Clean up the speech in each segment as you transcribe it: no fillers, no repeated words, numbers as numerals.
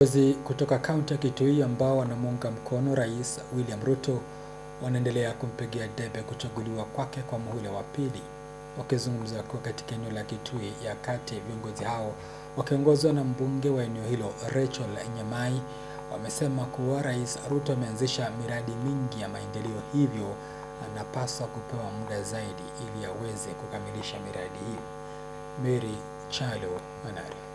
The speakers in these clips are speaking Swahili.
Viongozi kutoka kaunti ya Kitui ambao wanamuunga mkono Rais William Ruto wanaendelea kumpigia debe kuchaguliwa kwake kwa muhula wa pili. Wakizungumza kwa katika eneo la Kitui ya kati, viongozi hao wakiongozwa na mbunge wa eneo hilo Rachel Nyamai wamesema kuwa Rais Ruto ameanzisha miradi mingi ya maendeleo, hivyo anapaswa kupewa muda zaidi ili aweze kukamilisha miradi hiyo. Mary Chalo Anari.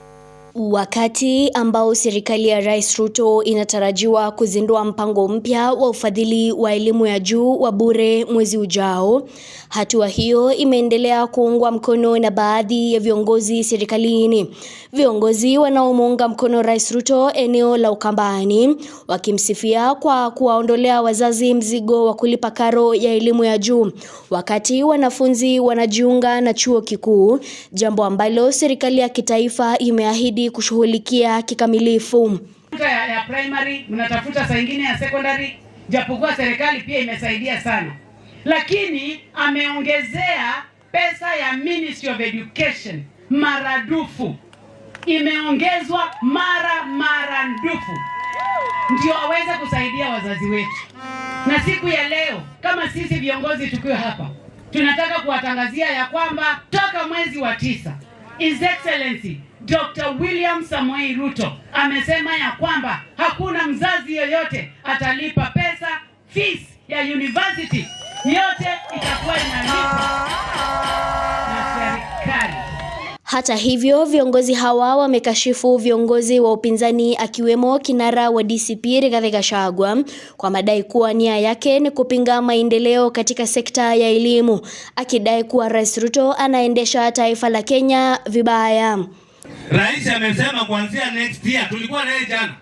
Wakati ambao serikali ya Rais Ruto inatarajiwa kuzindua mpango mpya wa ufadhili wa elimu ya juu wa bure mwezi ujao, hatua hiyo imeendelea kuungwa mkono na baadhi ya viongozi serikalini. Viongozi wanaomuunga mkono Rais Ruto eneo la Ukambani wakimsifia kwa kuwaondolea wazazi mzigo wa kulipa karo ya elimu ya juu wakati wanafunzi wanajiunga na chuo kikuu, jambo ambalo serikali ya kitaifa imeahidi kushughulikia kikamilifu. Ya primary mnatafuta saa nyingine ya secondary, japokuwa serikali pia imesaidia sana, lakini ameongezea pesa ya Ministry of Education maradufu, imeongezwa maradufu ndio aweze kusaidia wazazi wetu. Na siku ya leo kama sisi viongozi tukiwa hapa, tunataka kuwatangazia ya kwamba toka mwezi wa 9 His Excellency Dr. William Samoei Ruto amesema ya kwamba hakuna mzazi yoyote atalipa pesa fees ya university, yote itakuwa inalipwa na serikali. Hata hivyo, viongozi hawa wamekashifu viongozi wa upinzani akiwemo kinara wa DCP Rigathi Gachagua kwa madai kuwa nia yake ni kupinga maendeleo katika sekta ya elimu, akidai kuwa Rais Ruto anaendesha taifa la Kenya vibaya. Rais amesema kuanzia next year, tulikuwa naye jana,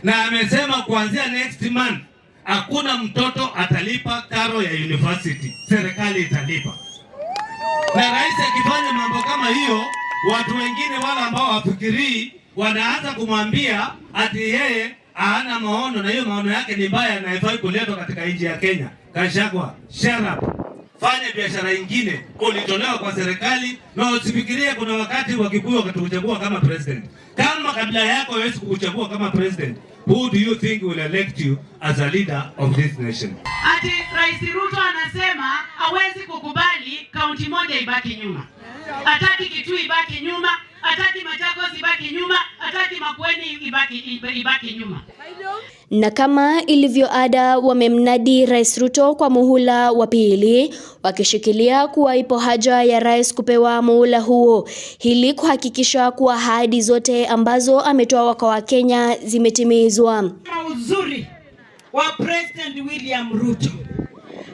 na amesema kuanzia next month hakuna mtoto atalipa karo ya university, serikali italipa. Na rais akifanya mambo kama hiyo, watu wengine wale ambao wafikirii wanaanza kumwambia ati yeye hana maono na hiyo maono yake ni mbaya na haifai kuletwa katika nchi ya Kenya. Gachagua, shut up. Fanya biashara nyingine, ulitolewa kwa serikali na usifikirie kuna wakati Wakikuyu wakatuchagua kama president. Kama kabla yako hawezi kukuchagua kama president, who do you think will elect you as a leader of this nation? Ati Rais Ruto anasema hawezi kukubali kaunti moja ibaki nyuma. Hataki Kitui ibaki nyuma, hataki Machakos ibaki nyuma, hataki Makueni ibaki nyuma. Na kama ilivyo ada, wamemnadi Rais Ruto kwa muhula wa pili, wakishikilia kuwa ipo haja ya rais kupewa muhula huo ili kuhakikisha kuwa ahadi zote ambazo ametoa kwa Wakenya zimetimizwa. Uzuri wa President William Ruto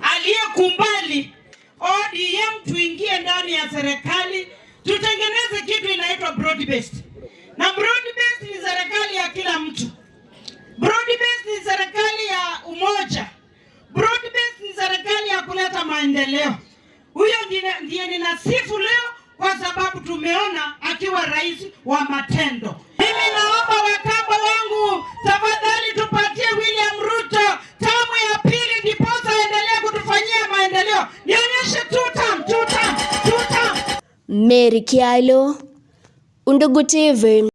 aliyekubali ODM tuingie ndani ya serikali, tutengeneze kitu inaitwa broad based. Na broad based ni serikali ya kila mtu. Broad based ni serikali ya umoja. Broad based ni serikali ya kuleta maendeleo. Huyo ndiye ninasifu leo kwa sababu tumeona akiwa rais wa matendo. Mimi naomba Wakamba wangu, tafadhali tupatie William Ruto tamu ya pili ndiposa endelee kutufanyia maendeleo. Nionyeshe tutam. Mary Chalo, Undugu TV.